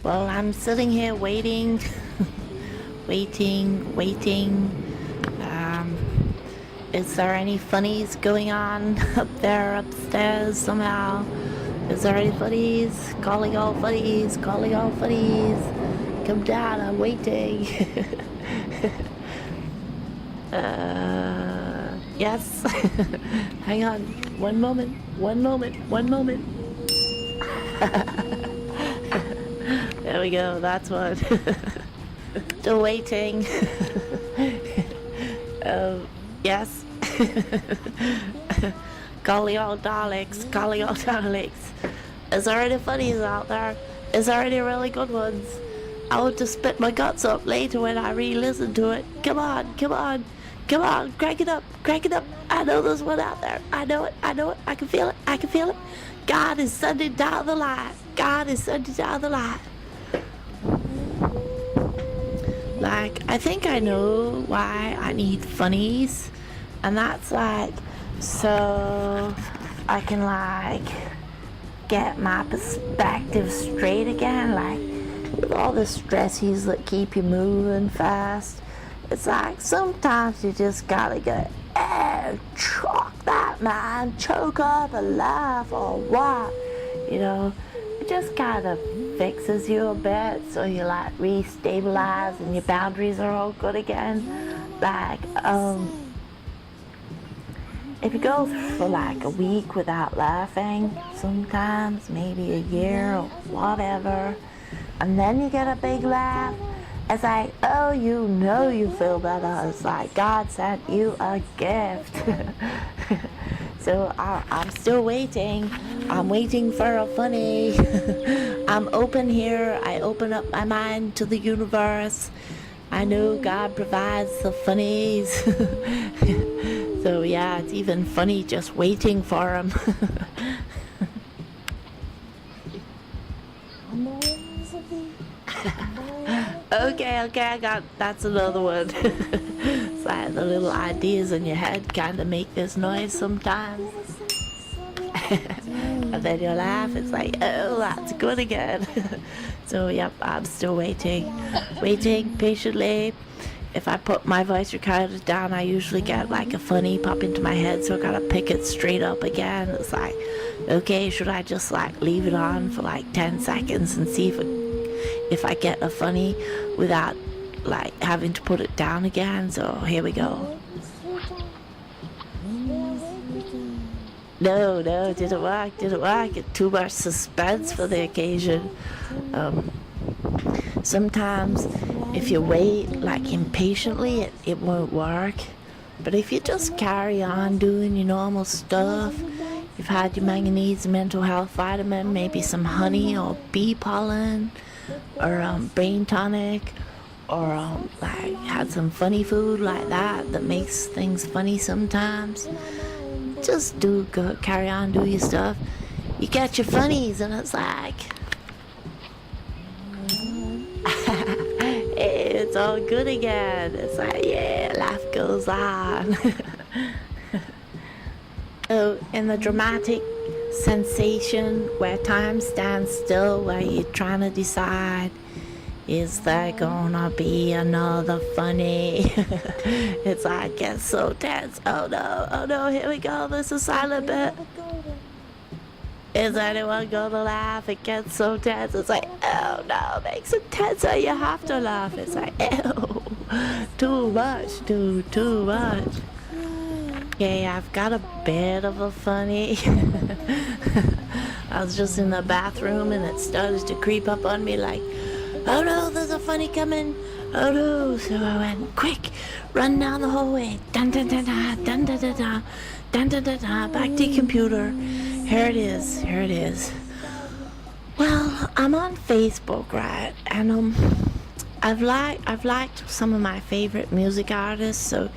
Well, I'm sitting here waiting, waiting. Um, is there any funnies going on up there upstairs somehow? Is there any funnies? Calling all funnies, calling all funnies. Come down, I'm waiting. Yes. Hang on. One moment. There we go, that's one. Still waiting. Yes. Golly all Daleks, golly all Daleks. Is there any funnies out there? Is there any really good ones? I want to spit my guts up later when I re-listen to it. Come on, crank it up. I know there's one out there. I know it, I can feel it. God is sending down the light. Like, I think I know why I need funnies, and that's like so I can like get my perspective straight again, like with all the stressies that keep you moving fast. It's like sometimes you just gotta go, choke that man, choke up a laugh or what, you know. It just kind of fixes you a bit, so you like re-stabilize and your boundaries are all good again. Like, if you go for like a week without laughing, sometimes maybe a year or whatever, and then you get a big laugh, it's like, oh, you know you feel better. It's like God sent you a gift. So I'm still waiting. I'm waiting for a funny. I'm open here. I open up my mind to the universe. I know God provides the funnies. So yeah, it's even funny just waiting for him. Okay, I got, that's another one. It's like the little ideas in your head kind of make this noise sometimes. And then you laugh, it's like, oh, that's good again. So yep, I'm still waiting patiently. If I put my voice recorder down, I usually get like a funny pop into my head, so I gotta pick it straight up again. It's like, okay, should I just like leave it on for like 10 seconds and see if I get a funny without like having to put it down again? So here we go. No, it didn't work. Too much suspense for the occasion. Sometimes if you wait like impatiently, it won't work. But if you just carry on doing your normal stuff, you've had your manganese mental health vitamin, maybe some honey or bee pollen, or brain tonic, or like had some funny food like that makes things funny sometimes. Just carry on, do your stuff. You get your funnies, and it's like, it's all good again. It's like, yeah, life goes on. So in the dramatic sensation where time stands still, where you're trying to decide, is there gonna be another funny? It's like, gets so tense. Oh no, here we go, this is silent bit. Is anyone gonna laugh? It gets so tense. It's like, oh no, makes it tenser, you have to laugh. It's like, ew, too much, dude, too much. Okay, I've got a bit of a funny. I was just in the bathroom and it started to creep up on me like, oh no, there's a funny coming. Oh no. So I went, quick, run down the hallway. Dun dun dun dun dun dun dun dun dun dun dun dun. Back to computer. Here it is. Well, I'm on Facebook, right? And I've liked some of my favorite music artists, so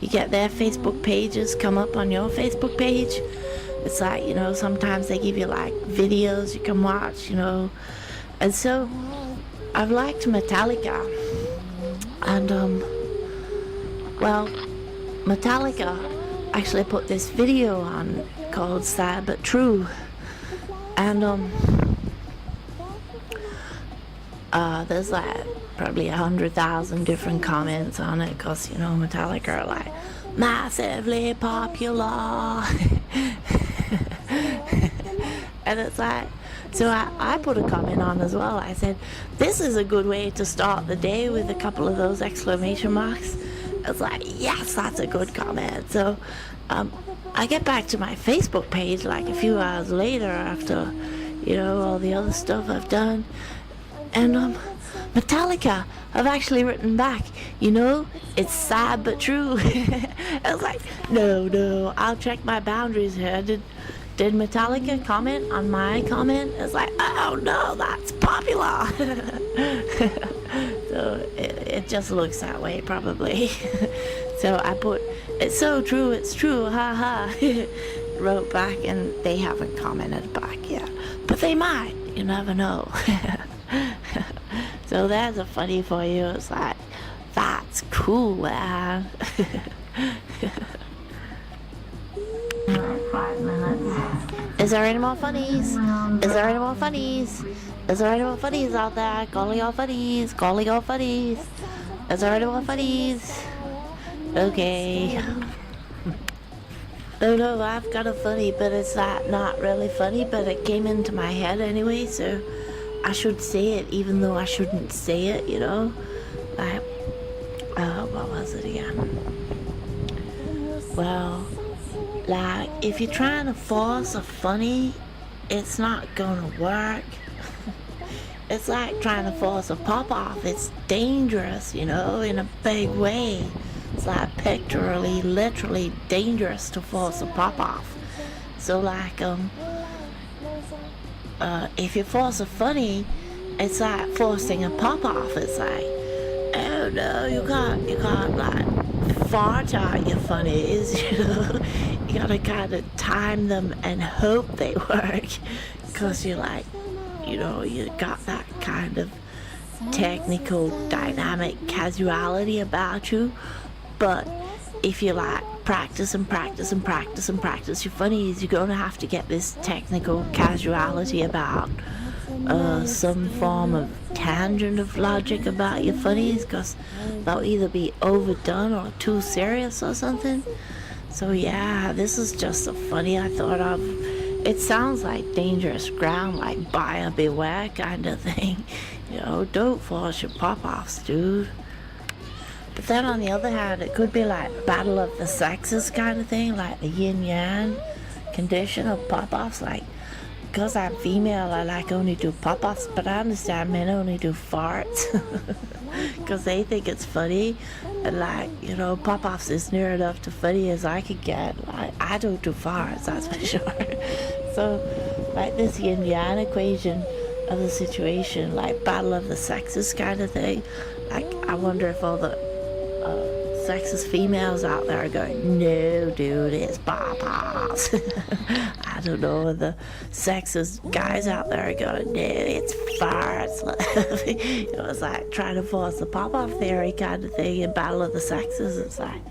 you get their Facebook pages come up on your Facebook page. It's like, you know, sometimes they give you like videos you can watch, you know. And so I've liked Metallica, and well, Metallica actually put this video on called Sad But True, and there's like probably 100,000 different comments on it, because you know Metallica are like massively popular. And it's like, so I put a comment on as well. I said, this is a good way to start the day, with a couple of those exclamation marks. It's like, yes, that's a good comment. So I get back to my Facebook page like a few hours later, after you know all the other stuff I've done, and Metallica have actually written back, you know, it's sad but true. I was like, no, I'll check my boundaries here. Did Metallica comment on my comment? It's like, oh no, that's popular. So it just looks that way, probably. So I put, it's so true, it's true, haha. Wrote back, and they haven't commented back yet, but they might, you never know. So there's a funny for you. It's like, that's cool, man. 5 minutes. Is there any more funnies? Is there any more funnies? Is there any more funnies out there? Calling all funnies. Calling all funnies. Is there any more funnies? Okay. Oh no, I've got a funny, but it's not really funny, but it came into my head anyway, so I should say it, even though I shouldn't say it, you know? Like, what was it again? Well, like, if you're trying to force a funny, it's not gonna work. It's like trying to force a pop-off. It's dangerous, you know, in a big way. It's like pictorially, literally dangerous to force a pop-off. So like, if you force a funny, it's like forcing a pop-off. It's like, oh no, you can't like fart out your funnies, you know. You gotta kind of time them and hope they work, because you're like, you know, you got that kind of technical, dynamic casuality about you. But if you like practice and practice and practice and practice your funnies, you're gonna have to get this technical casuality about some form of tangent of logic about your funnies, because they'll either be overdone or too serious or something. So yeah, this is just a funny I thought of. It sounds like dangerous ground, like buyer beware kind of thing. You know, don't force your pop-offs, dude. But then on the other hand, it could be like battle of the sexes kind of thing, like the yin-yang condition of pop-offs. Like, because I'm female, I like only do pop-offs, but I understand men only do farts. Because they think it's funny. And like, you know, pop-offs is near enough to funny as I could get. Like, I don't do farts, that's for sure. So, like this yin-yang equation of the situation, like battle of the sexes kind of thing. Like, I wonder if all the sexist females out there are going, no dude, it's pop-offs. I don't know, the sexist guys out there are going, no, it's farts. You know, it's like trying to force the pop-off theory kind of thing in battle of the sexes. It's like,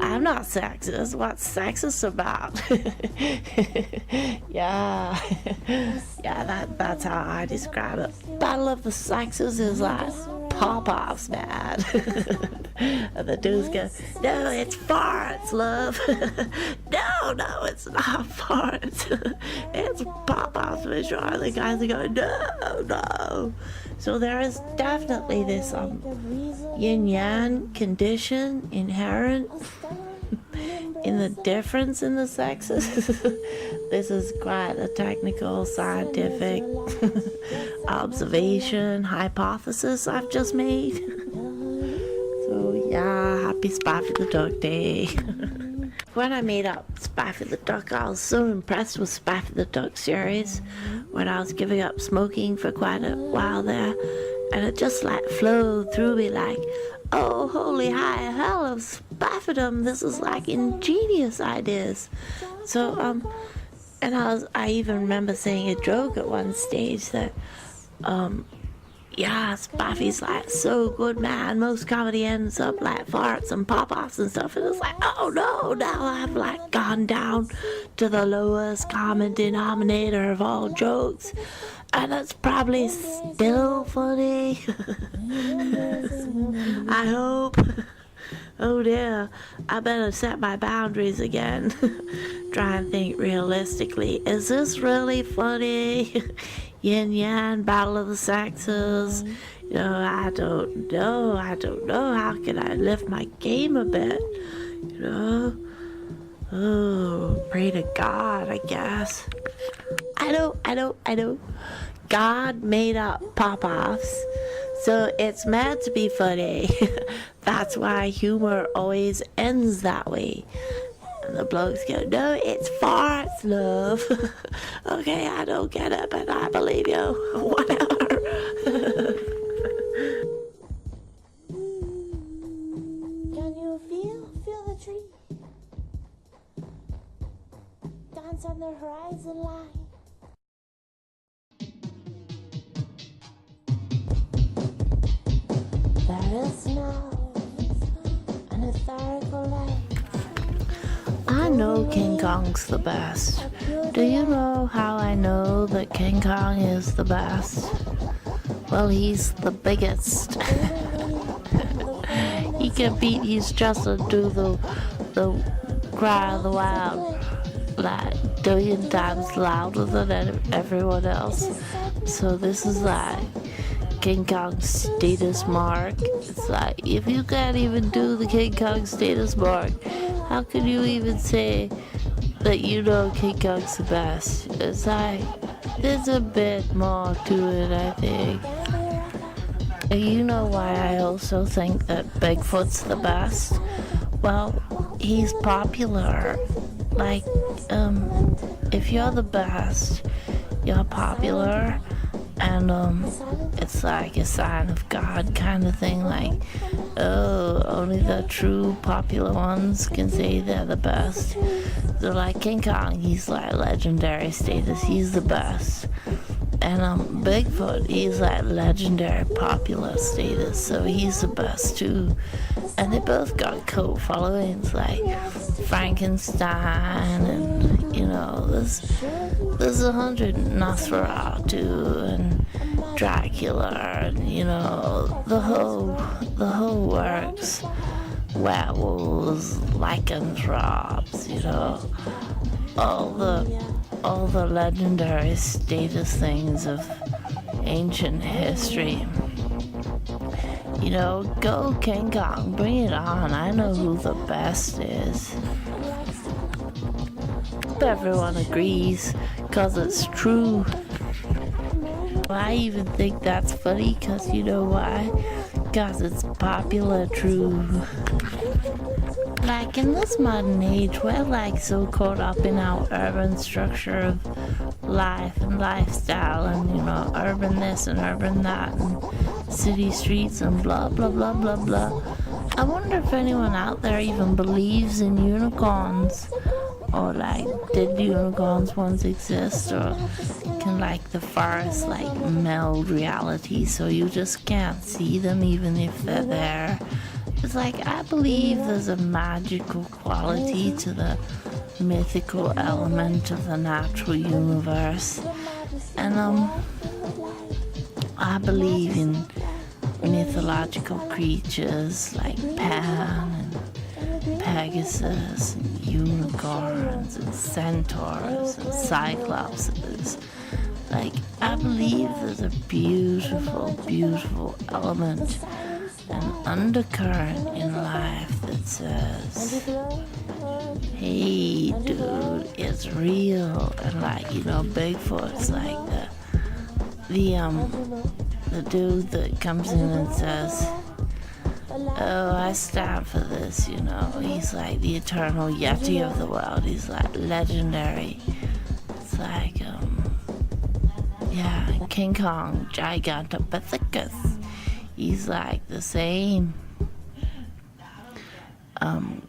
I'm not sexist, what's sexist about? Yeah. Yeah, that's how I describe it. Battle of the sexes is like pop-offs, man. And the dudes go, no, it's farts, love. No, it's not farts. It's pop-offs for sure. The guys are going, no. So there is definitely this yin-yang condition inherent in the difference in the sexes. This is quite a technical, scientific observation, hypothesis I've just made. So yeah, happy Spaffy the Duck Day. When I made up Spaffy the Duck, I was so impressed with Spaffy the Duck series when I was giving up smoking for quite a while there, and it just like flowed through me like, oh, holy high hell of Spaffydom, this is like ingenious ideas. So, and I even remember saying a joke at one stage that, yeah, Spaffy's like so good, man. Most comedy ends up like farts and pop-offs and stuff. And it's like, oh no, now I've like gone down to the lowest common denominator of all jokes, and it's probably still funny. I hope. Oh dear, I better set my boundaries again. Try and think realistically. Is this really funny? Yin Yang, Battle of the Sexes. I don't know. How can I lift my game a bit? Oh, pray to God, I guess. I know. God made up pop-offs, so it's meant to be funny. That's why humor always ends that way. And the blokes go, no, it's farts, love. Okay, I don't get it, but I believe you. Whatever. Can you feel the tree? Dance on the horizon line. There is now an historical life. I know King Kong's the best. Do you know how I know that King Kong is the best? Well, he's the biggest. He can beat his chest and do the cry of the wild like a billion times louder than everyone else. So this is like King Kong status mark. It's like, if you can't even do the King Kong status mark, how can you even say that you know King Kong's the best? It's like, there's a bit more to it, I think. And you know why I also think that Bigfoot's the best? Well, he's popular. Like, if you're the best, you're popular, and it's like a sign of God kind of thing. Like, oh, only the true popular ones can say they're the best. So like King Kong, he's like legendary status, he's the best. And Bigfoot, he's like legendary popular status, so he's the best too. And they both got cult followings like Frankenstein, and there's 100 Nosferatu and Dracula, and the whole works. Werewolves, lycanthropes, all the legendary status things of ancient history. Go King Kong, bring it on. I know who the best is. Everyone agrees, 'cause it's true. I even think that's funny, 'cause you know why? 'Cause it's popular true. Like in this modern age, we're like so caught up in our urban structure of life and lifestyle, and urban this and urban that, and city streets and blah blah blah blah blah. I wonder if anyone out there even believes in unicorns, or like, did unicorns once exist, or can like the forest like meld reality so you just can't see them even if they're there. It's like, I believe there's a magical quality to the mythical element of the natural universe, and I believe in mythological creatures like Pan and Pegasus and unicorns and centaurs and cyclopses. Like, I believe there's a beautiful, beautiful element, an undercurrent in life that says, hey dude, it's real. And like, Bigfoot's like the dude that comes in and says, oh, I stand for this, he's like the eternal Yeti of the world. He's like legendary. It's like, King Kong, Gigantopithecus. He's like the same.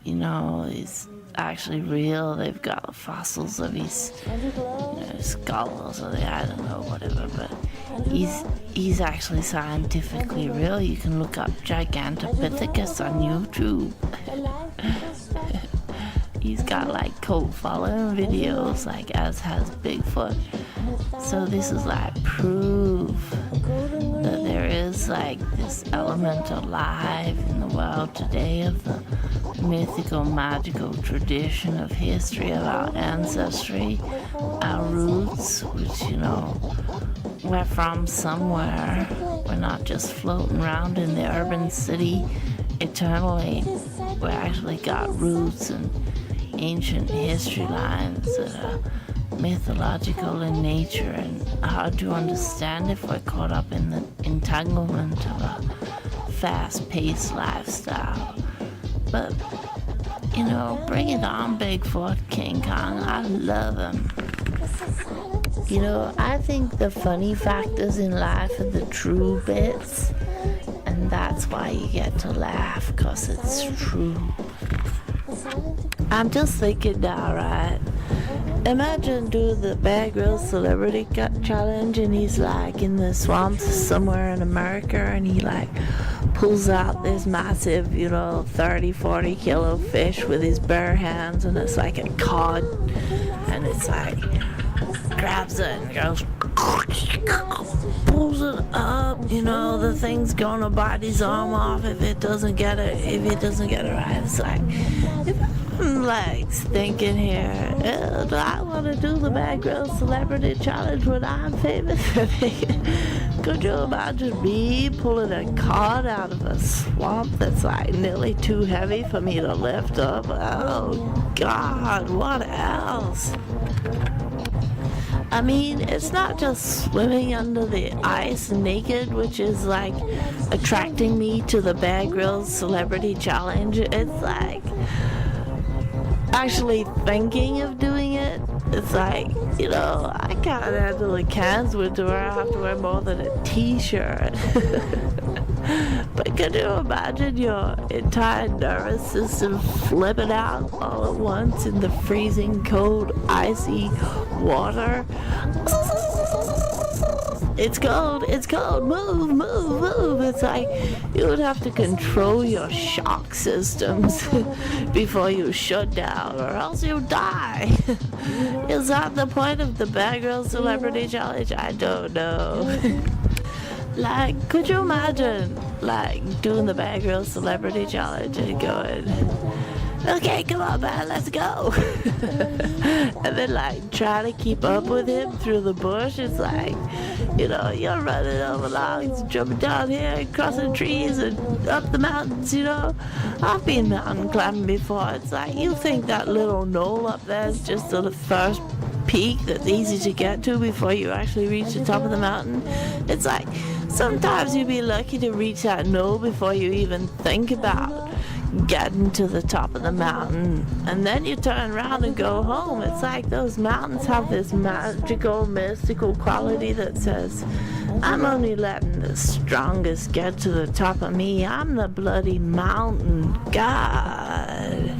He's actually real. They've got fossils of his, skull or something. I don't know, whatever. But he's actually scientifically real. You can look up Gigantopithecus on YouTube. He's got like cult following videos, like as has Bigfoot. So this is like proof that there is like this element alive in the world today of the mythical, magical tradition of history of our ancestry, our roots, which, you know, we're from somewhere. We're not just floating around in the urban city eternally. We actually got roots and ancient history lines that are mythological in nature and hard to understand if we're caught up in the entanglement of a fast-paced lifestyle. But, you know, bring it on, Bigfoot, King Kong. I love him. You know, I think the funny factors in life are the true bits, and that's why you get to laugh, 'cause it's true. I'm just thinking now, right? Imagine doing the Bear Grylls Celebrity Challenge, and he's like in the swamps somewhere in America, and he like pulls out this massive, you know, 30, 40 kilo fish with his bare hands, and it's like a cod, and it's like grabs it and goes, pulls it up, you know, the thing's gonna bite his arm off if it doesn't get it right. It's like, if I'm like thinking here, do I want to do the Bear Grylls Celebrity Challenge when I'm famous? Could you imagine me pulling a cod out of a swamp that's like nearly too heavy for me to lift up? Oh God, what else? I mean, it's not just swimming under the ice naked, which is like attracting me to the Bear Grylls Celebrity Challenge. It's like actually thinking of doing it. It's like, you know, I can't handle a Can's winter where I have to wear more than a t-shirt. But can you imagine your entire nervous system flipping out all at once in the freezing cold, icy water? It's cold, move. It's like you would have to control your shock systems before you shut down, or else you die. Is that the point of the Bear Grylls Celebrity Challenge? I don't know. Like, could you imagine, like, doing the Bear Grylls Celebrity Challenge and going, okay, come on, man, let's go. And then, like, trying to keep up with him through the bush. It's like, you know, you're running over logs, jumping down here, crossing trees, and up the mountains, you know. I've been mountain climbing before. It's like, you think that little knoll up there is just the first peak that's easy to get to before you actually reach the top of the mountain. It's like, sometimes you'd be lucky to reach that knoll before you even think about getting to the top of the mountain, and then you turn around and go home. It's like those mountains have this magical, mystical quality that says, I'm only letting the strongest get to the top of me. I'm the bloody mountain god.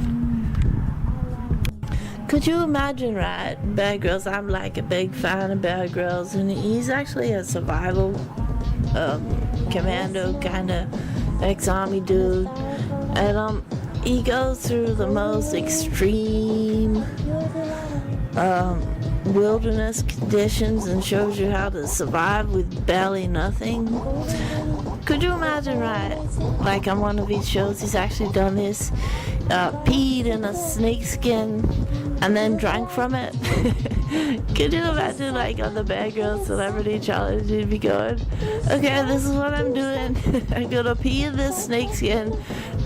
Could you imagine, right? Bear Grylls, I'm like a big fan of Bear Grylls, and he's actually a survival commando kind of ex-army dude, and he goes through the most extreme wilderness conditions and shows you how to survive with barely nothing. Could you imagine, right? Like on one of these shows, he's actually done this, peed in a snake skin and then drank from it. Could you imagine, like on the Bear Grylls Celebrity Challenge, you'd be going, okay, this is what I'm doing. I'm gonna pee in this snake skin,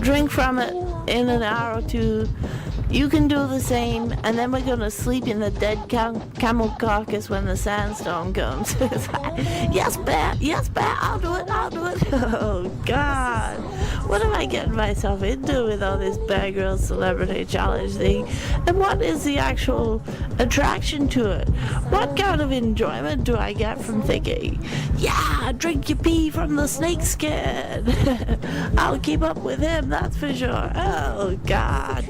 drink from it in an hour or two. You can do the same, and then we're gonna sleep in the dead camel carcass when the sandstorm comes. It's like, yes, Bear, I'll do it. Oh, God. What am I getting myself into with all this Bear Grylls Celebrity Challenge thing? And what is the actual attraction to it? What kind of enjoyment do I get from thinking, yeah, drink your pee from the snake skin? I'll keep up with him, that's for sure. Oh, God.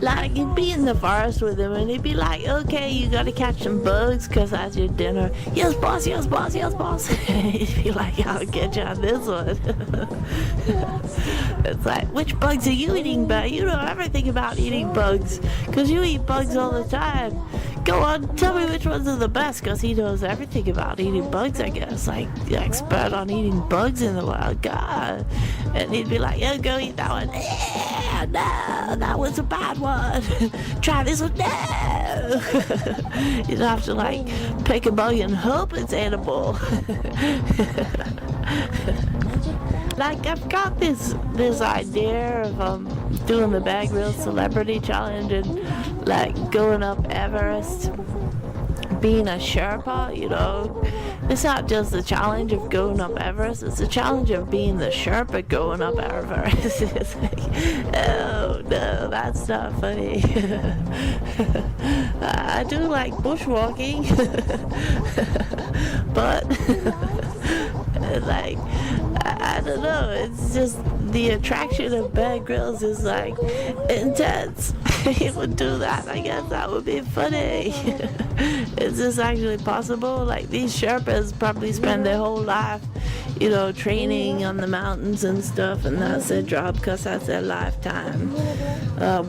Like, you'd be in the forest with him, and he'd be like, okay, you gotta catch some bugs, because that's your dinner. Yes, boss, yes, boss, yes, boss. He'd be like, I'll get you on this one. It's like, which bugs are you eating, bud? You know everything about eating bugs, because you eat bugs all the time. Go on, tell me which ones are the best, because he knows everything about eating bugs, I guess. Like, the expert on eating bugs in the wild. God. And he'd be like, yeah, go eat that one. Yeah, no, that was a bad one. Try this one. No. You'd have to, like, pick a bug and hope it's edible. Like, I've got this idea of doing the Bear Grylls Celebrity Challenge and, like, going up Everest, being a Sherpa, you know. It's not just the challenge of going up Everest, it's the challenge of being the Sherpa going up Everest. It's like, oh no, that's not funny. I do like bushwalking, but like, I don't know, it's just the attraction of Bear Grylls is like intense. He would do that. I guess that would be funny. Is this actually possible? Like, these Sherpas probably spend their whole life, you know, training on the mountains and stuff, and that's their job because that's their lifetime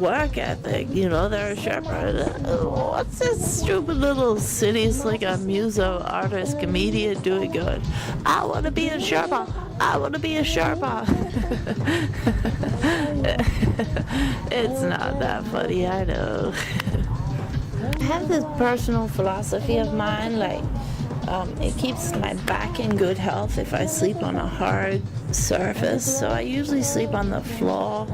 work ethic. You know, they're a Sherpa. What's this stupid little city slicker muso artist comedian doing good? I want to be a Sherpa. I want to be a Sherpa. It's not that funny, I know. I have this personal philosophy of mine, like, it keeps my back in good health if I sleep on a hard surface. So I usually sleep on the floor,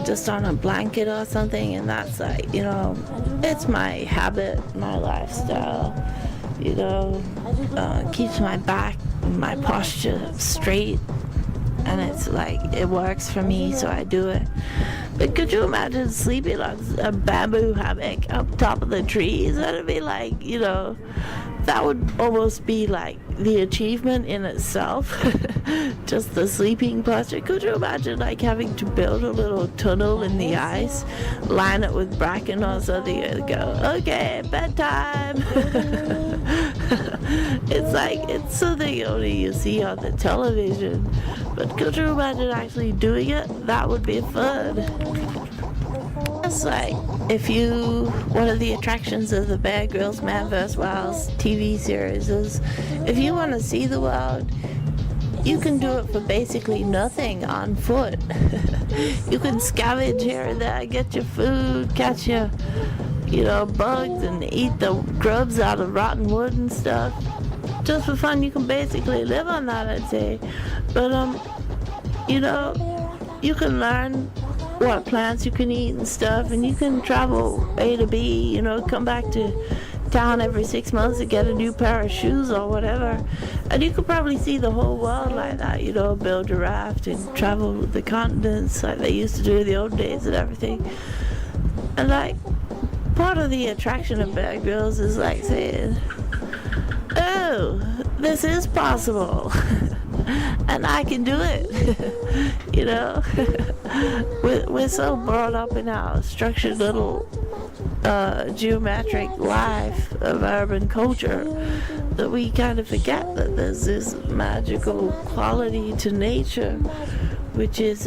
just on a blanket or something, and that's like, you know, it's my habit, my lifestyle, you know, keeps my back, my posture straight, and it's like, it works for me, so I do it. But could you imagine sleeping on a bamboo hammock up top of the trees? That'd be like, you know, that would almost be like the achievement in itself. Just the sleeping posture. Could you imagine like having to build a little tunnel in the ice, line it with bracken or something, and go, okay, bedtime. It's like, it's something only you see on the television. But could you imagine actually doing it? That would be fun. It's like, one of the attractions of the Bear Grylls Man vs. Wild TV series is, if you want to see the world, you can do it for basically nothing on foot. You can scavenge here and there, get your food, catch your, you know, bugs, and eat the grubs out of rotten wood and stuff. Just for fun, you can basically live on that, I'd say. But, you know, you can learn what plants you can eat and stuff, and you can travel A to B, you know, come back to town every 6 months to get a new pair of shoes or whatever. And you could probably see the whole world like that, you know, build a raft and travel the continents like they used to do in the old days and everything. And like, part of the attraction of Bear Grylls is like saying, oh, this is possible. And I can do it. You know, we're so brought up in our structured little geometric life of urban culture that we kind of forget that there's this magical quality to nature, which is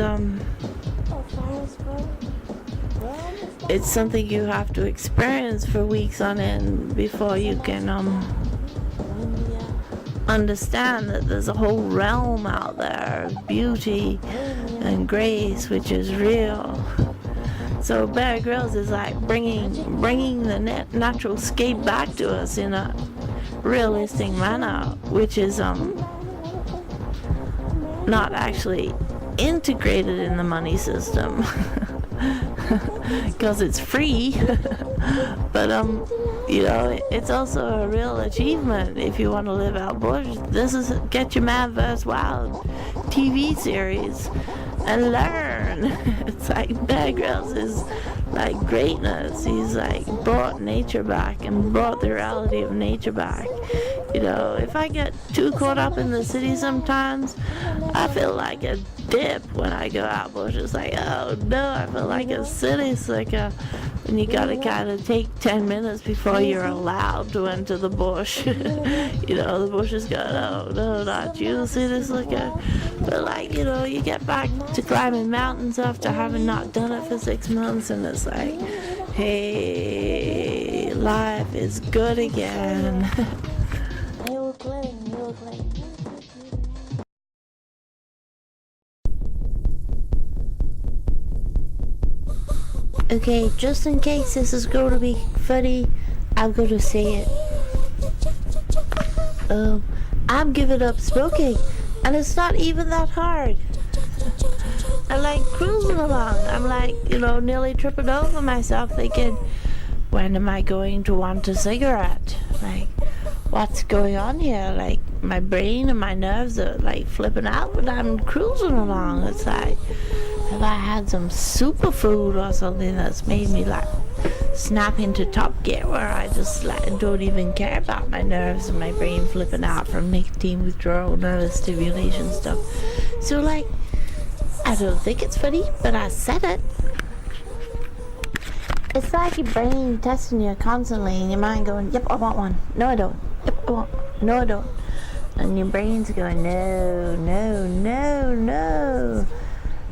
it's something you have to experience for weeks on end before you can understand that there's a whole realm out there of beauty and grace which is real. So Bear Grylls is like bringing the natural scape back to us in a realistic manner, which is not actually integrated in the money system because it's free. But you know, it's also a real achievement if you want to live out bush. This is Get Your Man vs. Wild TV series and learn. It's like Bear Grylls is like greatness. He's like brought nature back and brought the reality of nature back. You know, if I get too caught up in the city sometimes, I feel like a dip when I go out bush. It's like, oh no, I feel like a city slicker. And you gotta kind of take 10 minutes before you're allowed to enter the bush. You know, the bush is going, oh no, not you, city slicker. But like, you know, you get back to climbing mountains after having not done it for 6 months, and it's like, hey, life is good again. Okay, just in case this is going to be funny, I'm going to say it. I'm giving up smoking, and it's not even that hard. I'm like cruising along. I'm like, you know, nearly tripping over myself thinking, when am I going to want a cigarette? Like, what's going on here? Like, my brain and my nerves are like flipping out, but I'm cruising along. It's like, have I had some superfood or something that's made me like snap into top gear where I just like don't even care about my nerves and my brain flipping out from nicotine withdrawal, nervous stimulation stuff. So like, I don't think it's funny, but I said it. It's like your brain testing you constantly and your mind going, yep, I want one. No, I don't. Yep, I want. No, I don't. And your brain's going, no, no, no, no.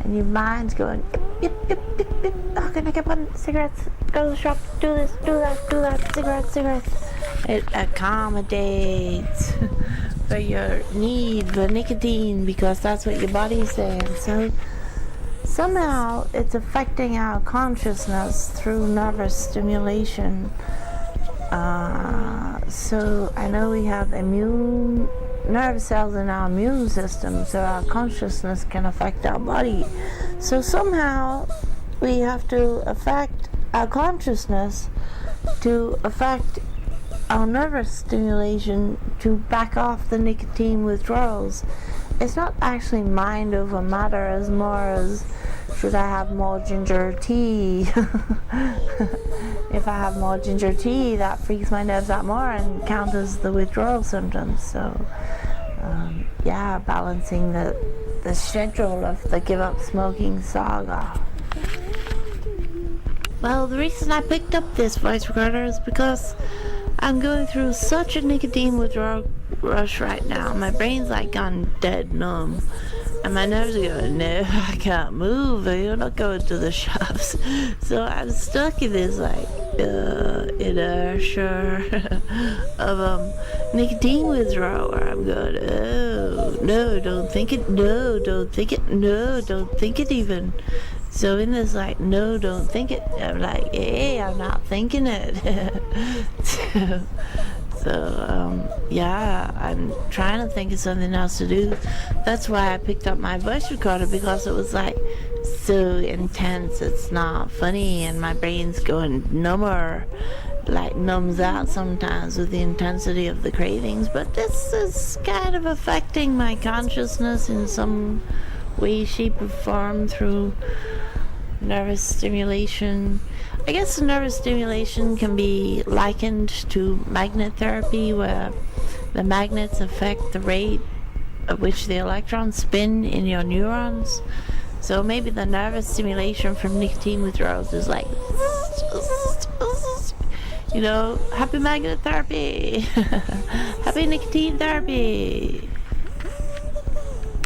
And your mind's going, yep, yep, yep, yep. Oh, can I get one? Cigarettes, go to the shop, do this, do that, cigarettes. It accommodates for your need for nicotine because that's what your body's saying. So somehow it's affecting our consciousness through nervous stimulation. So I know we have nerve cells in our immune system, so our consciousness can affect our body. So somehow we have to affect our consciousness to affect our nervous stimulation to back off the nicotine withdrawals. It's not actually mind over matter as more as should I have more ginger tea? If I have more ginger tea, that freaks my nerves out more and counters the withdrawal symptoms. So yeah, balancing the schedule of the give up smoking saga. Well, the reason I picked up this voice recorder is because I'm going through such a nicotine withdrawal rush right now. My brain's like gone dead numb. And my nerves are going, no, I can't move. You're not going to the shops. So I'm stuck in this like inertia of nicotine withdrawal where I'm going, oh, no, don't think it, no, don't think it, no, don't think it even. So in this like, no, don't think it, I'm like, hey, I'm not thinking it. So yeah, I'm trying to think of something else to do. That's why I picked up my voice recorder, because it was like so intense, it's not funny, and my brain's going number, like numbs out sometimes with the intensity of the cravings. But this is kind of affecting my consciousness in some way, shape, or form through nervous stimulation. I guess nervous stimulation can be likened to magnet therapy, where the magnets affect the rate at which the electrons spin in your neurons. So maybe the nervous stimulation from nicotine withdrawals is like, you know, happy magnet therapy, happy nicotine therapy.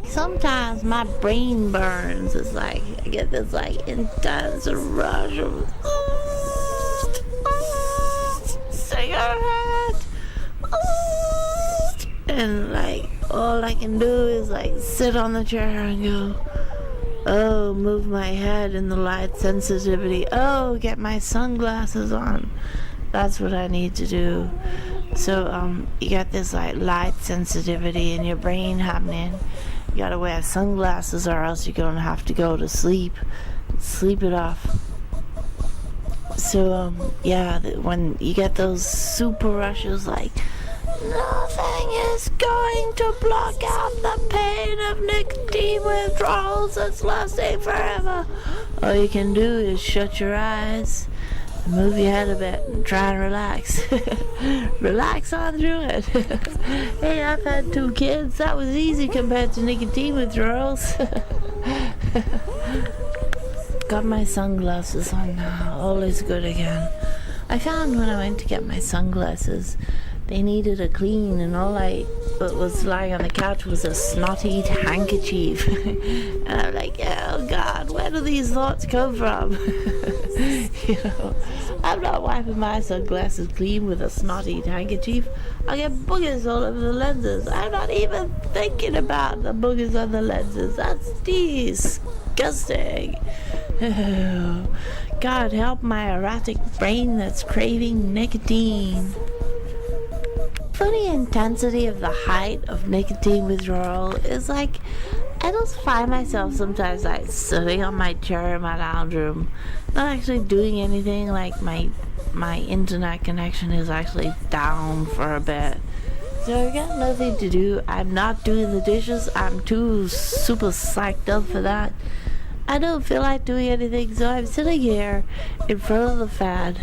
Sometimes my brain burns. It's like I get this like intense rush of cigarette, and like all I can do is like sit on the chair and go, oh, move my head in the light sensitivity, oh, get my sunglasses on. That's what I need to do. So you got this like light sensitivity in your brain happening. You gotta wear sunglasses or else you're gonna have to go to sleep it off. So yeah, when you get those super rushes, like nothing is going to block out the pain of nicotine withdrawals that's lasting forever. all you can do is shut your eyes, move your head a bit, and try and relax. Relax on through it. Hey, I've had 2 kids. That was easy compared to nicotine withdrawals. Got my sunglasses on now. All is good again. I found when I went to get my sunglasses, they needed a clean, and all I was lying on the couch was a snotty handkerchief. And I'm like, oh God, where do these thoughts come from? You know, I'm not wiping my sunglasses clean with a snotty handkerchief. I get boogers all over the lenses. I'm not even thinking about the boogers on the lenses. That's disgusting. Oh, God help my erratic brain that's craving nicotine. Funny intensity of the height of nicotine withdrawal is like, I just find myself sometimes like sitting on my chair in my lounge room, not actually doing anything. Like my internet connection is actually down for a bit, so I've got nothing to do. I'm not doing the dishes. I'm too super psyched up for that. I don't feel like doing anything, so I'm sitting here in front of the fan,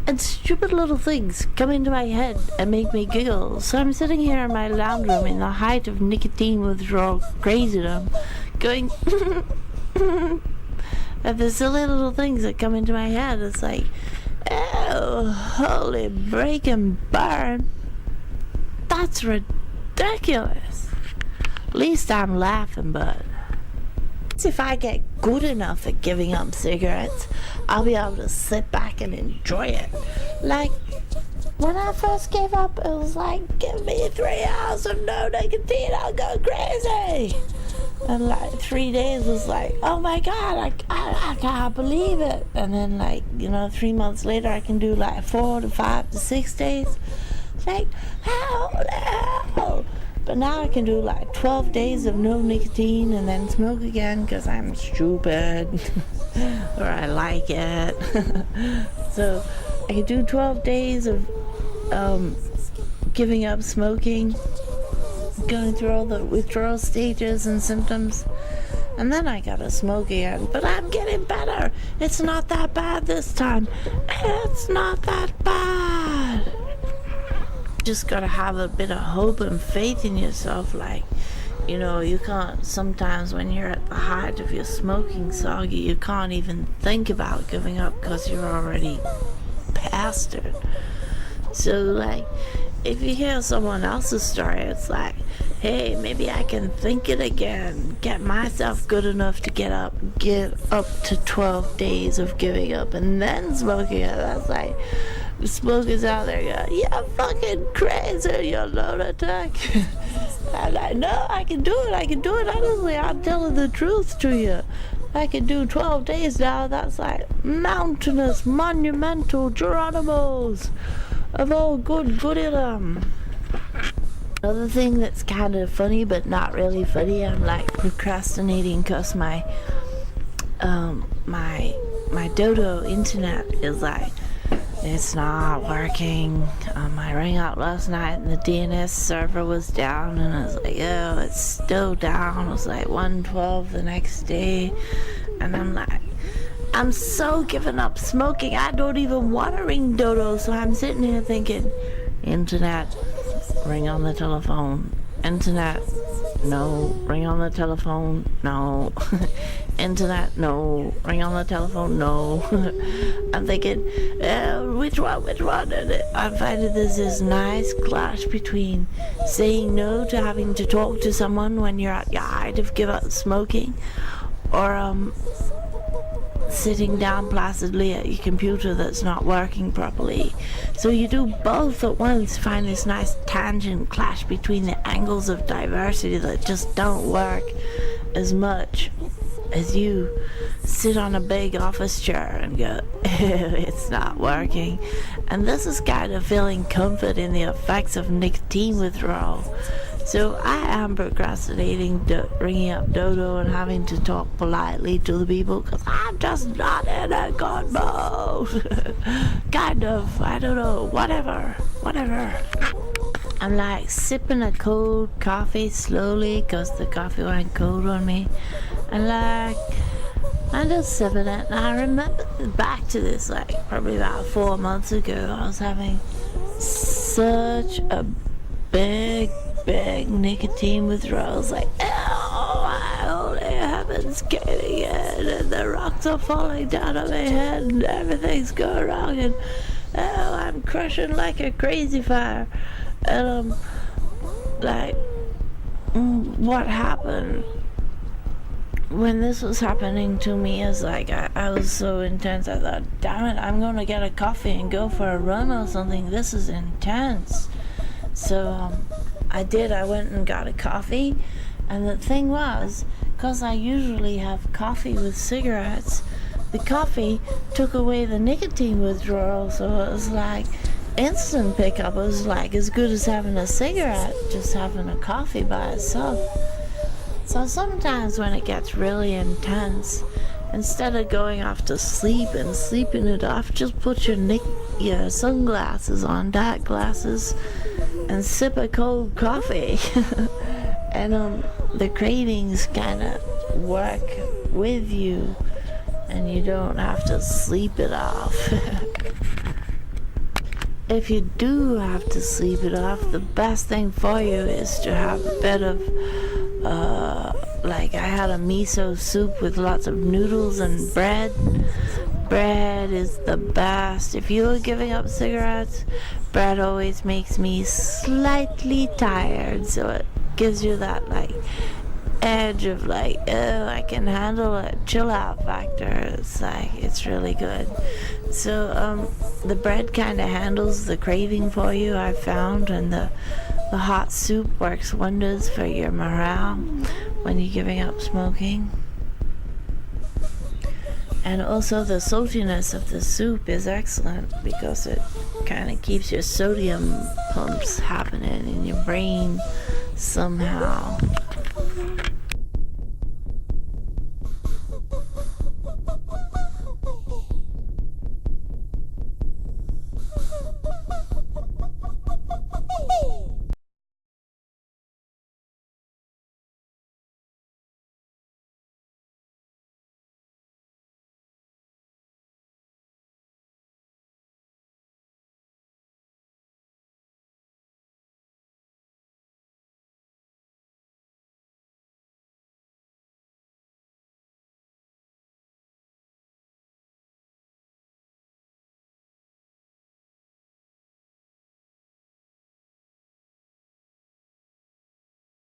and stupid little things come into my head and make me giggle. So I'm sitting here in my lounge room in the height of nicotine withdrawal crazydom, going at the silly little things that come into my head. It's like, oh, holy break and burn. That's ridiculous. At least I'm laughing, but if I get good enough at giving up cigarettes, I'll be able to sit back and enjoy it. Like, when I first gave up, it was like, give me 3 hours of no nicotine, I'll go crazy. And like 3 days was like, oh my God, I can't believe it. And then 3 months later, I can do like 4 to 5 to 6 days. It's like, hell. But now I can do like 12 days of no nicotine and then smoke again because I'm stupid or I like it. So I can do 12 days of giving up smoking, going through all the withdrawal stages and symptoms, and then I gotta smoke again. But I'm getting better. It's not that bad this time. It's not that bad. Just gotta have a bit of hope and faith in yourself. Like, you can't, sometimes when you're at the height of your smoking saga, you can't even think about giving up because you're already past it. So like, if you hear someone else's story, it's like, hey, maybe I can think it again, get myself good enough to get up to 12 days of giving up and then smoking it. That's like, the smokers out there go, you're fucking crazy, you lunatic. I'm like, no, I can do it. Honestly, I'm telling the truth to you. I can do 12 days now. That's like mountainous, monumental Geronimos of all good in them. Another thing that's kind of funny but not really funny, I'm like procrastinating because my Dodo internet is like, it's not working. I rang out last night and the DNS server was down, and I was like, oh, it's still down. It was like 1:12 the next day, and I'm like, I'm so giving up smoking, I don't even want to ring Dodo. So I'm sitting here thinking, internet, ring on the telephone. Internet, no. Ring on the telephone, no. Internet, no. Ring on the telephone, no. I'm thinking, which one? And I'm finding there's this nice clash between saying no to having to talk to someone when you're at your height of give up smoking, or sitting down placidly at your computer that's not working properly. So you do both at once, find this nice tangent clash between the angles of diversity that just don't work as much as you sit on a big office chair and go, it's not working. And this is kind of feeling comfort in the effects of nicotine withdrawal. So I am procrastinating ringing up Dodo and having to talk politely to the people because I'm just not in a good mood. Kind of, I don't know, whatever. I'm like sipping a cold coffee slowly because the coffee went cold on me. And like, I'm just sipping it, and I remember back to this like probably about 4 months ago. I was having such a big nicotine withdrawal. I was like, oh, my only heaven's caving in, and the rocks are falling down on my head, and everything's going wrong, and oh, I'm crushing like a crazy fire. And like, what happened when this was happening to me is like I was so intense. I thought, damn it, I'm gonna get a coffee and go for a run or something. This is intense. So I did. I went and got a coffee, and the thing was, because I usually have coffee with cigarettes, the coffee took away the nicotine withdrawal, so it was like instant pickup. It was like as good as having a cigarette, just having a coffee by itself. So sometimes when it gets really intense, instead of going off to sleep and sleeping it off, just put your sunglasses on, dark glasses, and sip a cold coffee. And the cravings kind of work with you, and you don't have to sleep it off. If you do have to sleep it off, the best thing for you is to have a bit of like I had a miso soup with lots of noodles and bread. Bread is the best. If you're giving up cigarettes, bread always makes me slightly tired, so it gives you that like edge of like, oh, I can handle it, chill out factor. It's like, it's really good. So the bread kind of handles the craving for you, I found, and the hot soup works wonders for your morale when you're giving up smoking. And also the saltiness of the soup is excellent because it kind of keeps your sodium pumps happening in your brain somehow.